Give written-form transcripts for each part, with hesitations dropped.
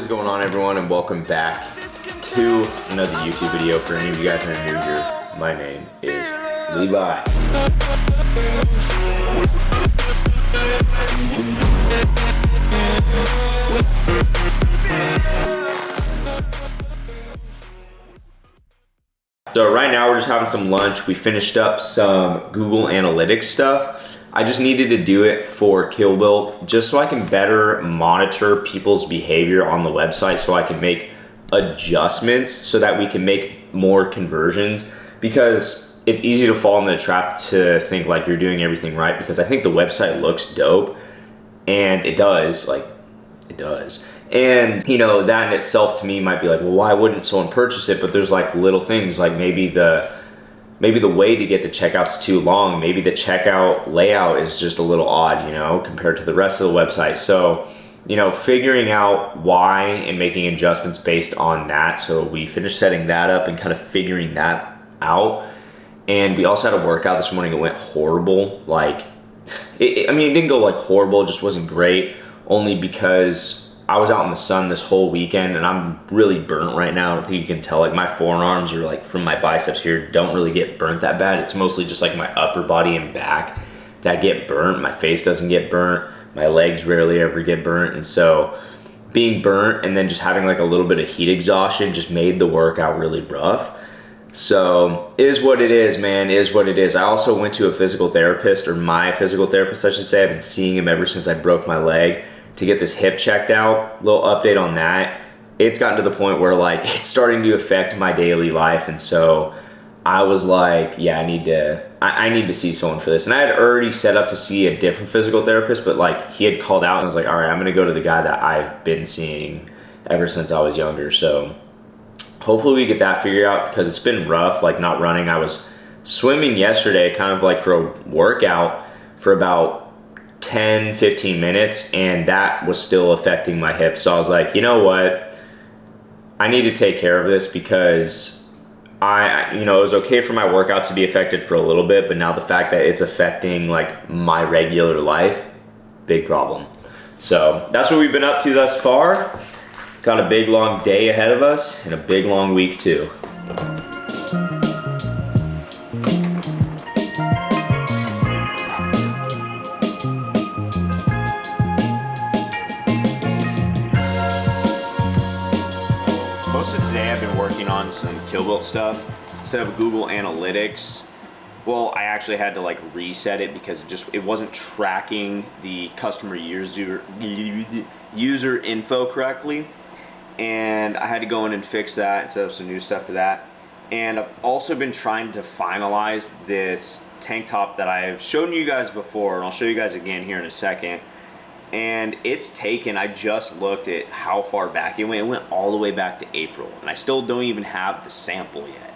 is going on, everyone, and welcome back to another YouTube video. For any of you guys that are new here, my name is Levi. So right now we're just having some lunch. We finished up some Google Analytics stuff. I just needed to do it for Kill Bill just so I can better monitor people's behavior on the website, so I can make adjustments so that we can make more conversions, because it's easy to fall into the trap to think like you're doing everything right, because I think the website looks dope, and it does, and you know, that in itself to me might be like, well, why wouldn't someone purchase it? But there's like little things, like maybe the way to get to checkout's too long. Maybe the checkout layout is just a little odd, you know, compared to the rest of the website. So, you know, figuring out why and making adjustments based on that. So we finished setting that up and kind of figuring that out. And we also had a workout this morning. It went horrible. Like, I mean, it didn't go like horrible. It just wasn't great, only because I was out in the sun this whole weekend and I'm really burnt right now. I don't think you can tell, like my forearms are like, from my biceps here, don't really get burnt that bad. It's mostly just like my upper body and back that get burnt. My face doesn't get burnt. My legs rarely ever get burnt. And so being burnt and then just having like a little bit of heat exhaustion just made the workout really rough. So is what it is, man, is what it is. I also went to a physical therapist, or my physical therapist, I should say. I've been seeing him ever since I broke my leg, to get this hip checked out. Little update on that. It's gotten to the point where like it's starting to affect my daily life, and so I was like, yeah, I need to see someone for this. And I had already set up to see a different physical therapist, but like he had called out and I was like, all right, I'm gonna go to the guy that I've been seeing ever since I was younger. So hopefully we get that figured out, because it's been rough, like not running. I was swimming yesterday, kind of like for a workout for about 10-15 minutes, and that was still affecting my hips. So I was like, you know what, I need to take care of this, because it was okay for my workout to be affected for a little bit, but now the fact that it's affecting like my regular life, big problem. So that's what we've been up to thus far. Got a big long day ahead of us and a big long week too. Most of today I've been working on some Kill Bill stuff. Instead of Google Analytics, well, I actually had to like reset it because it wasn't tracking the customer user info correctly. And I had to go in and fix that and set up some new stuff for that. And I've also been trying to finalize this tank top that I've shown you guys before, and I'll show you guys again here in a second. And it's taken, I just looked at how far back it went. It went all the way back to April, and I still don't even have the sample yet.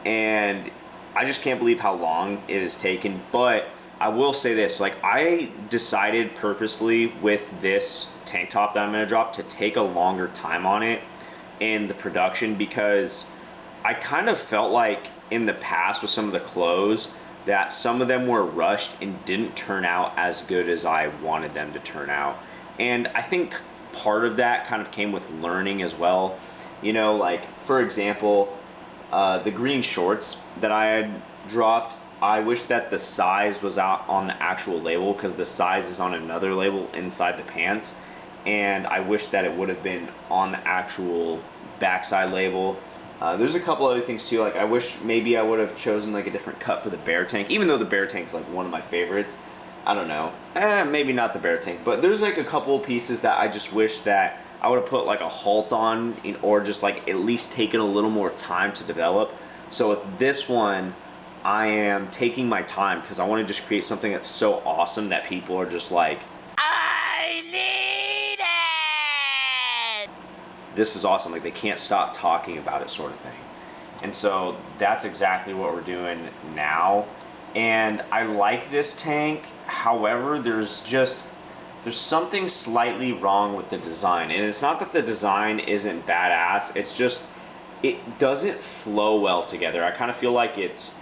And I just can't believe how long it has taken. But I will say this, like I decided purposely with this tank top that I'm gonna drop to take a longer time on it in the production, because I kind of felt like in the past with some of the clothes that some of them were rushed and didn't turn out as good as I wanted them to turn out. And I think part of that kind of came with learning as well. You know, like for example, the green shorts that I had dropped, I wish that the size was out on the actual label, because the size is on another label inside the pants. And I wish that it would have been on the actual backside label. There's a couple other things too, like I wish maybe I would have chosen like a different cut for the bear tank, even though the bear tank is like one of my favorites. I don't know, maybe not the bear tank, but there's like a couple of pieces that I just wish that I would have put like a halt on, or just like at least taken a little more time to develop. So with this one, I am taking my time, because I want to just create something that's so awesome that people are just like, I need it! This is awesome, like they can't stop talking about it, sort of thing. And so that's exactly what we're doing now. And I like this tank. However, there's something slightly wrong with the design. And it's not that the design isn't badass, it's just it doesn't flow well together. I kind of feel like it's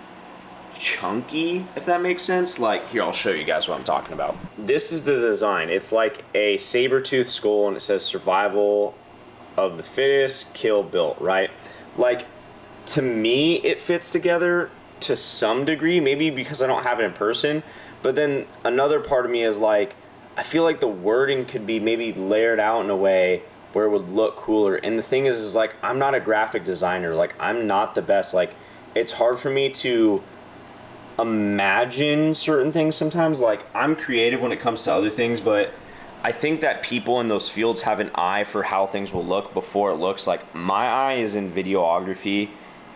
chunky, if that makes sense. Like, here, I'll show you guys what I'm talking about. This is the design. It's like a saber-tooth skull, and it says survival of the fittest, kill built, right? Like, to me, it fits together to some degree, maybe because I don't have it in person. But then another part of me is like, I feel like the wording could be maybe layered out in a way where it would look cooler. And the thing is like, I'm not a graphic designer. Like, I'm not the best. Like, it's hard for me to imagine certain things sometimes. Like, I'm creative when it comes to other things, but I think that people in those fields have an eye for how things will look before it looks. Like, my eye is in videography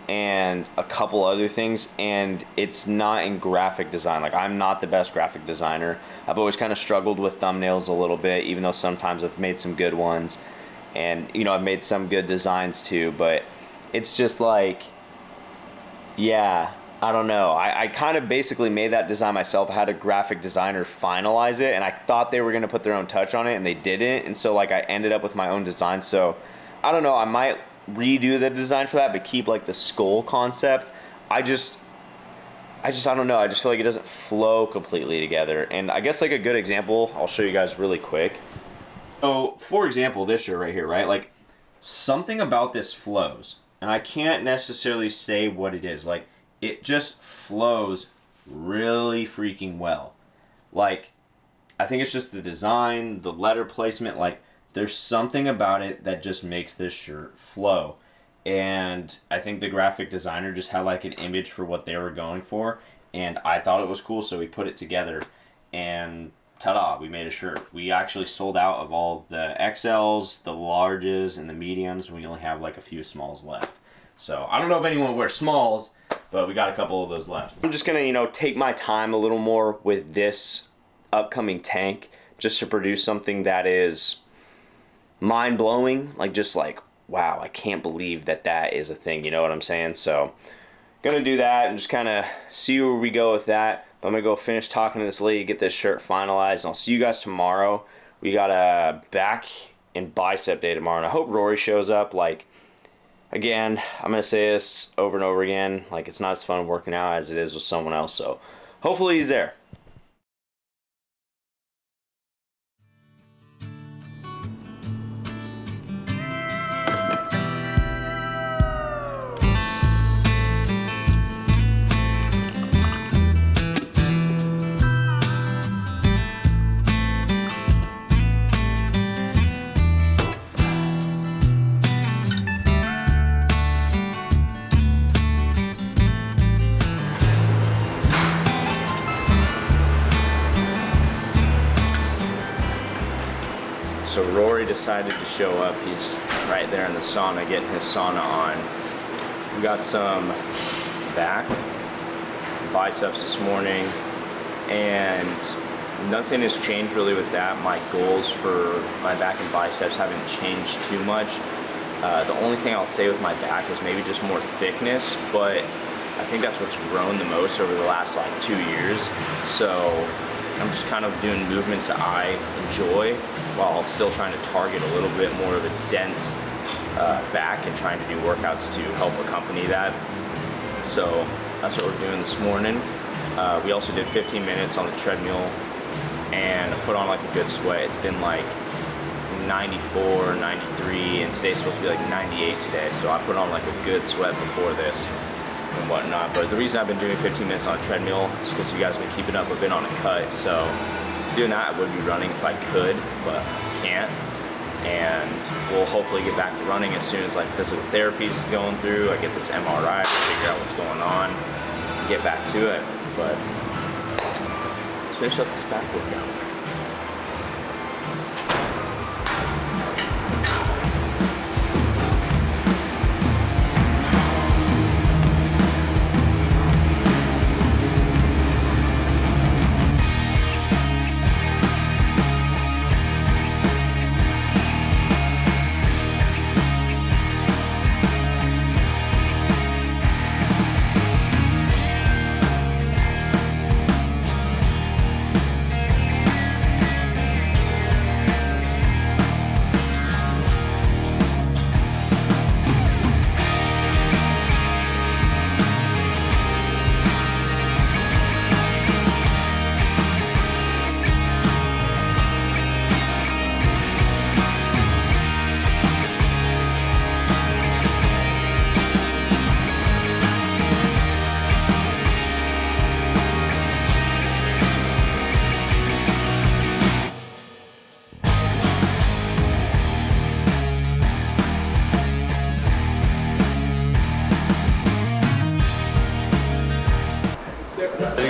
and a couple other things, and it's not in graphic design. Like, I'm not the best graphic designer. I've always kind of struggled with thumbnails a little bit, even though sometimes I've made some good ones, and you know, I've made some good designs too. But it's just like, yeah, I don't know. I kind of basically made that design myself. I had a graphic designer finalize it, and I thought they were going to put their own touch on it, and they didn't. And so like, I ended up with my own design. So I don't know, I might redo the design for that, but keep like the skull concept. I don't know, I just feel like it doesn't flow completely together. And I guess like a good example, I'll show you guys really quick. So for example, this shirt right here, right? Like, something about this flows, and I can't necessarily say what it is. Like, it just flows really freaking well. Like, I think it's just the design, the letter placement, like, there's something about it that just makes this shirt flow. And I think the graphic designer just had like an image for what they were going for, and I thought it was cool, so we put it together, and ta-da, we made a shirt. We actually sold out of all the XLs, the larges, and the mediums. We only have like a few smalls left. So I don't know if anyone wears smalls, but we got a couple of those left. I'm just gonna, you know, take my time a little more with this upcoming tank, just to produce something that is mind-blowing, like, just like, wow, I can't believe that that is a thing, you know what I'm saying? So gonna do that and just kind of see where we go with that. But I'm gonna go finish talking to this lady, get this shirt finalized, and I'll see you guys tomorrow. We got a back and bicep day tomorrow, and I hope Rory shows up. Like, again, I'm gonna say this over and over again, like, it's not as fun working out as it is with someone else, so hopefully he's there. So Rory decided to show up. He's right there in the sauna, getting his sauna on. We got some back, biceps this morning, and nothing has changed really with that. My goals for my back and biceps haven't changed too much. The only thing I'll say with my back is maybe just more thickness, but I think that's what's grown the most over the last like 2 years. So I'm just kind of doing movements that I enjoy while still trying to target a little bit more of a dense back, and trying to do workouts to help accompany that. So that's what we're doing this morning. We also did 15 minutes on the treadmill, and I put on like a good sweat. It's been like 94, 93, and today's supposed to be like 98 today. So I put on like a good sweat before this and whatnot. But the reason I've been doing 15 minutes on a treadmill is because you guys have been keeping up. I've been on a cut, so doing that, I would be running if I could, but I can't. And we'll hopefully get back to running as soon as like physical therapy is going through. I get this MRI to figure out what's going on and get back to it. But let's finish up this back workout.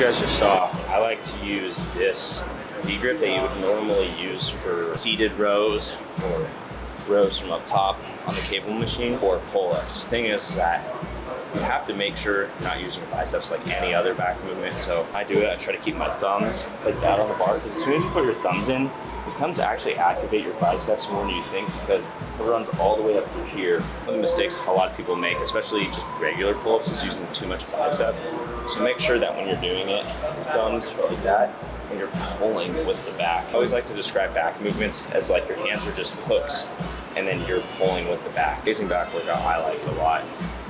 guys just saw, I like to use this V-grip that you would normally use for seated rows or rows from up top on the cable machine or pull-ups. The thing is that you have to make sure you're not using your biceps like any other back movement. So I do it, I try to keep my thumbs like that on the bar, because as soon as you put your thumbs in, your thumbs actually activate your biceps more than you think, because it runs all the way up through here. One of the mistakes a lot of people make, especially just regular pull-ups, is using too much bicep. So make sure that when you're doing it, your thumbs are like that, and you're pulling with the back. I always like to describe back movements as like your hands are just hooks, and then you're pulling with the back. Facing back workout, I like it a lot.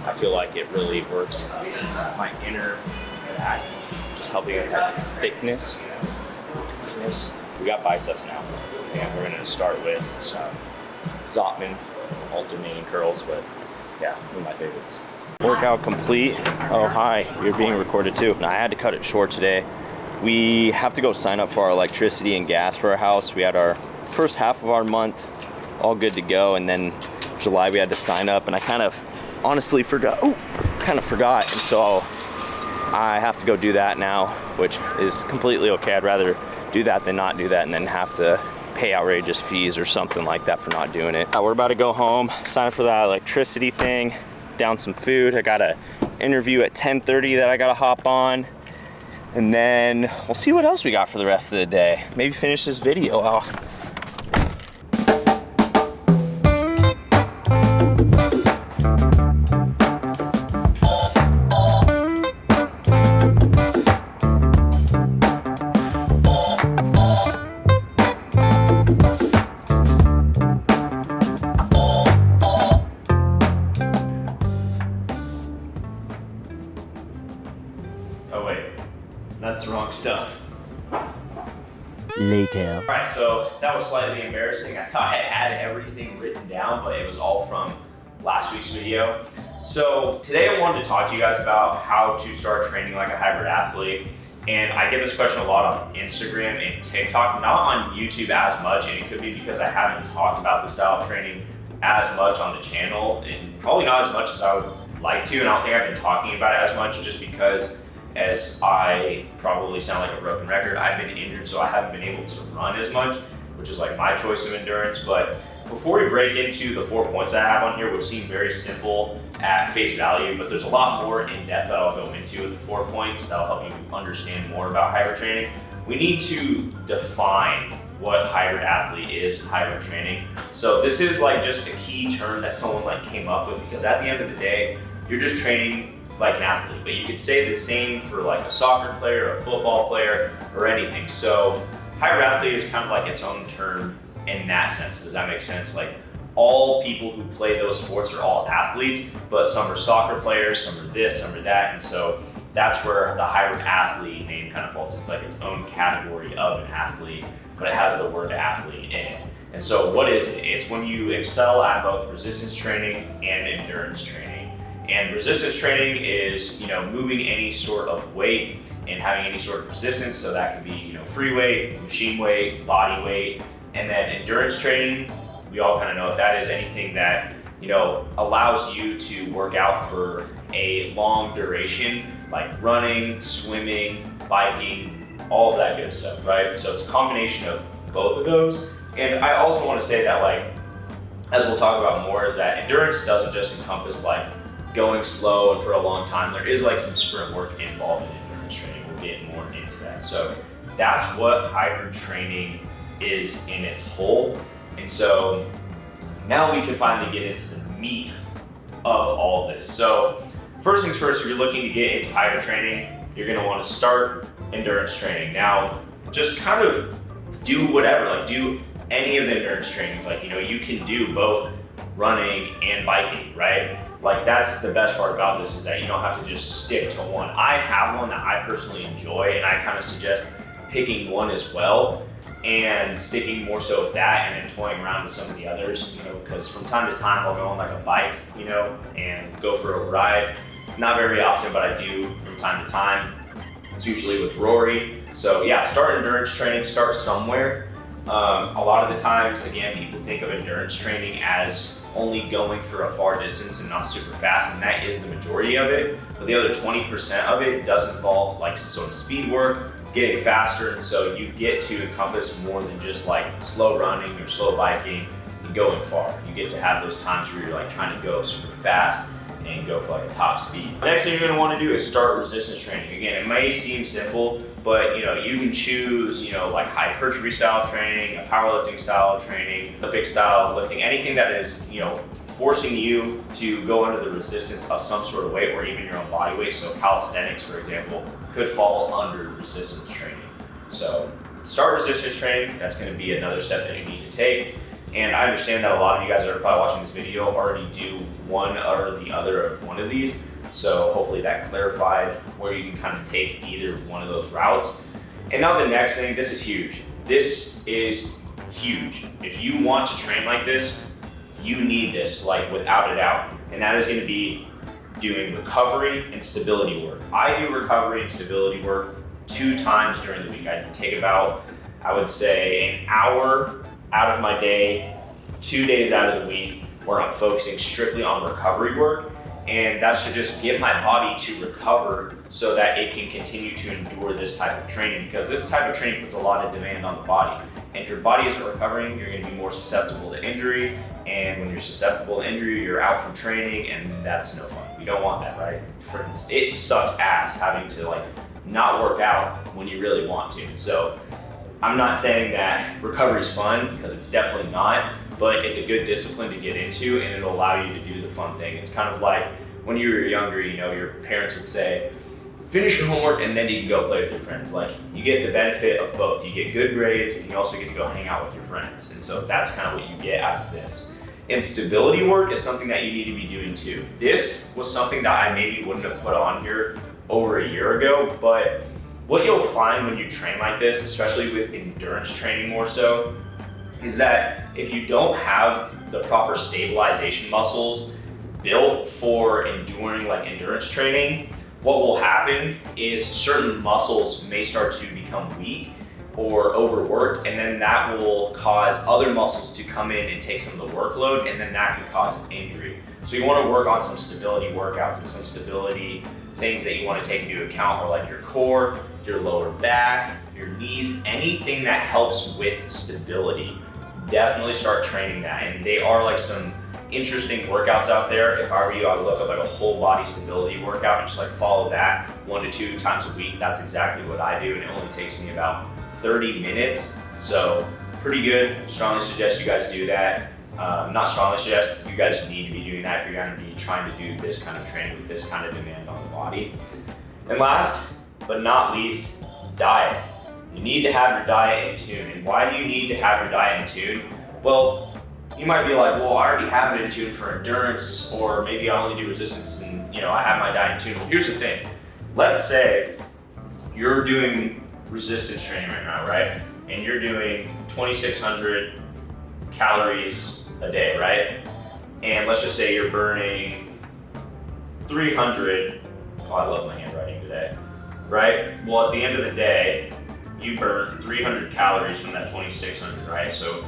I feel like it really works my inner back, just helping with that thickness. We got biceps now, and we're gonna start with some Zotman alternating curls, but yeah, one of my favorites. Workout complete. Oh, hi, you're being recorded too. Now, I had to cut it short today. We have to go sign up for our electricity and gas for our house. We had our first half of our month all good to go, and then July we had to sign up, and I kind of honestly forgot. And so I have to go do that now, which is completely okay. I'd rather do that than not do that and then have to pay outrageous fees or something like that for not doing it. We're about to go home, sign up for that electricity thing, down some food. I got an interview at 10:30 that I gotta hop on, and then we'll see what else we got for the rest of the day. Maybe finish this video off. Oh wait, that's the wrong stuff. Later. All right, so that was slightly embarrassing. I thought I had everything written down, but it was all from last week's video. So today I wanted to talk to you guys about how to start training like a hybrid athlete. And I get this question a lot on Instagram and TikTok, not on YouTube as much, and it could be because I haven't talked about the style of training as much on the channel, and probably not as much as I would like to, and I don't think I've been talking about it as much just because, as I probably sound like a broken record, I've been injured, so I haven't been able to run as much, which is like my choice of endurance. But before we break into the 4 points I have on here, which seem very simple at face value, but there's a lot more in depth that I'll go into with the 4 points that'll help you understand more about hybrid training. We need to define what hybrid athlete is and hybrid training. So this is like just a key term that someone like came up with, because at the end of the day, you're just training like an athlete, but you could say the same for like a soccer player or a football player or anything. So hybrid athlete is kind of like its own term in that sense. Does that make sense? Like all people who play those sports are all athletes, but some are soccer players, some are this, some are that. And so that's where the hybrid athlete name kind of falls. It's like its own category of an athlete, but it has the word athlete in it. And so what is it? It's when you excel at both resistance training and endurance training. And resistance training is, moving any sort of weight and having any sort of resistance. So that can be, free weight, machine weight, body weight. And then endurance training, we all kind of know what that is. Anything that, allows you to work out for a long duration, like running, swimming, biking, all of that good stuff, right? So it's a combination of both of those. And I also want to say that, like, as we'll talk about more, is that endurance doesn't just encompass like going slow and for a long time. There is like some sprint work involved in endurance training. We'll get more into that. So that's what hybrid training is in its whole. And so now we can finally get into the meat of all this. So first things first, if you're looking to get into hybrid training, you're gonna want to start endurance training. Now, just kind of do whatever, like do any of the endurance trainings. Like, you can do both running and biking, right? Like that's the best part about this, is that you don't have to just stick to one. I have one that I personally enjoy, and I kind of suggest picking one as well and sticking more so with that, and then toying around with some of the others, because from time to time I'll go on like a bike, and go for a ride. Not very often, but I do from time to time. It's usually with Rory. So yeah, start endurance training, start somewhere. A lot of the times, again, people think of endurance training as only going for a far distance and not super fast, and that is the majority of it. But the other 20% of it does involve like some speed work, getting faster, and so you get to encompass more than just like slow running or slow biking and going far. You get to have those times where you're like trying to go super fast and go for like a top speed. The next thing you're gonna wanna do is start resistance training. Again, it may seem simple, but you can choose, like hypertrophy style training, a powerlifting style training, Olympic style lifting, anything that is, forcing you to go under the resistance of some sort of weight or even your own body weight. So calisthenics, for example, could fall under resistance training. So start resistance training, that's gonna be another step that you need to take. And I understand that a lot of you guys that are probably watching this video already do one or the other of one of these. So hopefully that clarified where you can kind of take either one of those routes. And now the next thing, this is huge. This is huge. If you want to train like this, you need this, like without a doubt. And that is gonna be doing recovery and stability work. I do recovery and stability work 2 times during the week. I take about, I would say, an hour out of my day, 2 days out of the week, where I'm focusing strictly on recovery work. And that's to just get my body to recover so that it can continue to endure this type of training, because this type of training puts a lot of demand on the body. And if your body isn't recovering, you're gonna be more susceptible to injury. And when you're susceptible to injury, you're out from training, and that's no fun. We don't want that, right? It sucks ass having to not work out when you really want to. So I'm not saying that recovery is fun, because it's definitely not, but it's a good discipline to get into, and it'll allow you to do the fun thing. It's kind of like when you were younger, your parents would say, finish your homework and then you can go play with your friends. Like, you get the benefit of both. You get good grades and you also get to go hang out with your friends. And so that's kind of what you get out of this. And stability work is something that you need to be doing too. This was something that I maybe wouldn't have put on here over a year ago, but what you'll find when you train like this, especially with endurance training more so, is that if you don't have the proper stabilization muscles built for enduring endurance training, what will happen is certain muscles may start to become weak or overworked, and then that will cause other muscles to come in and take some of the workload, and then that can cause injury. So you want to work on some stability workouts and some stability things that you want to take into account, or your core, your lower back, your knees, anything that helps with stability. Definitely start training that. And they are some interesting workouts out there. If I were you, I would look up a whole body stability workout and just follow that 1 to 2 times a week. That's exactly what I do, and it only takes me about 30 minutes. So pretty good. Strongly suggest you guys do that. Not strongly suggest, you guys need to be doing that if you're going to be trying to do this kind of training with this kind of demand on the body. And last but not least, diet. You need to have your diet in tune. And why do you need to have your diet in tune? Well, you might be like, well, I already have it in tune for endurance, or maybe I only do resistance and I have my diet in tune. Well, here's the thing. Let's say you're doing resistance training right now, right? And you're doing 2,600 calories a day, right? And let's just say you're burning 300, oh, I love my handwriting today, right? Well, at the end of the day, you burn 300 calories from that 2,600, right? So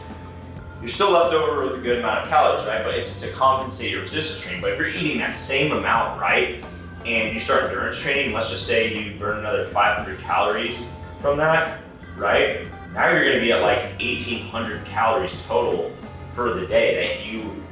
you're still left over with a good amount of calories, right? But it's to compensate your resistance training. But if you're eating that same amount, right, and you start endurance training, let's just say you burn another 500 calories from that, right? Now you're gonna be at 1,800 calories total for the day that you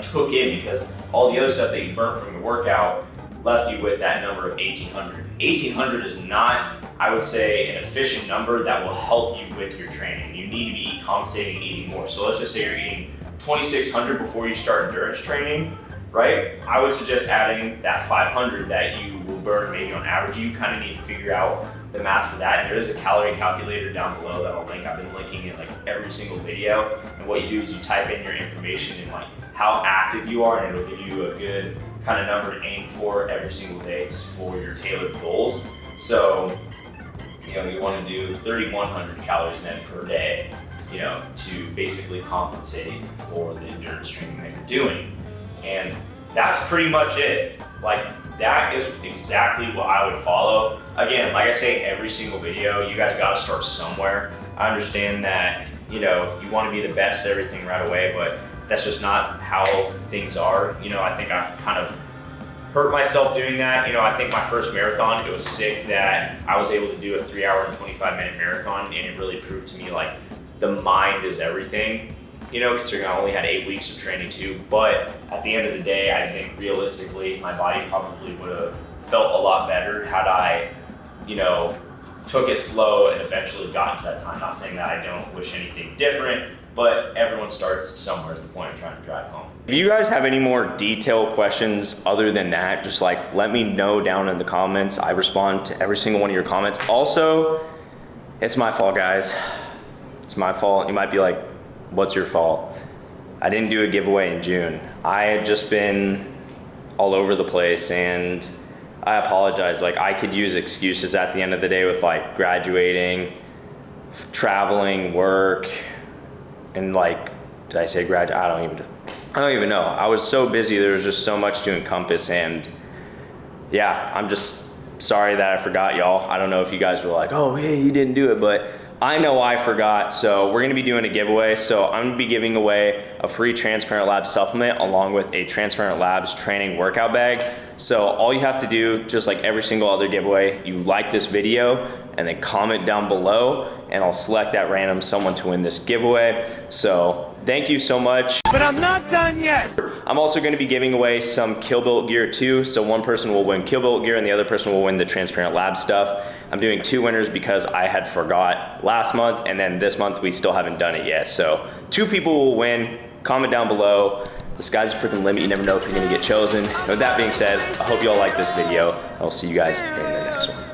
took in, because all the other stuff that you burnt from your workout left you with that number of 1,800. 1,800 is not, I would say, an efficient number that will help you with your training. You need to be compensating, eating more. So let's just say you're eating 2,600 before you start endurance training, right? I would suggest adding that 500 that you will burn maybe on average. You kind of need to figure out the math for that. And there is a calorie calculator down below that I'll link. I've been linking in every single video. And what you do is you type in your information and how active you are, and it'll give you a good kind of number to aim for every single day for your tailored goals. So, you want to do 3,100 calories net per day, to basically compensate for the endurance training that you're doing. And that's pretty much it. That is exactly what I would follow. Again, like I say, every single video, you guys got to start somewhere. I understand that you know, you want to be the best at everything right away, but that's just not how things are. You know, I think I kind of hurt myself doing that. You know, I think my first marathon, it was sick that I was able to do a 3 hour and 25-minute marathon, and it really proved to me like the mind is everything. You know, considering I only had 8 weeks of training too. But at the end of the day, I think realistically, my body probably would have felt a lot better had I, you know, took it slow and eventually got to that time. Not saying that I don't wish anything different, but everyone starts somewhere is the point of trying to drive home. If you guys have any more detailed questions other than that, just like let me know down in the comments. I respond to every single one of your comments. Also, it's my fault, guys. It's my fault. You might be like, what's your fault? I didn't do a giveaway in June. I had just been all over the place, and I apologize. Like, I could use excuses at the end of the day with like graduating, traveling, work, and like, did I say graduate? I don't even know. I was so busy. There was just so much to encompass, and yeah, I'm just sorry that I forgot y'all. I don't know if you guys were like, oh, hey, you didn't do it, but I know I forgot. So we're gonna be doing a giveaway. So I'm gonna be giving away a free Transparent Labs supplement along with a Transparent Labs training workout bag. So all you have to do, just like every single other giveaway, you like this video and then comment down below, and I'll select that random someone to win this giveaway. So thank you so much. But I'm not done yet. I'm also going to be giving away some Kill Built gear too. So one person will win Kill Built gear and the other person will win the Transparent Lab stuff. I'm doing 2 winners because I had forgot last month, and then this month we still haven't done it yet. So 2 people will win. Comment down below. The sky's a freaking limit. You never know if you're going to get chosen. And with that being said, I hope you all like this video. I'll see you guys in the next one.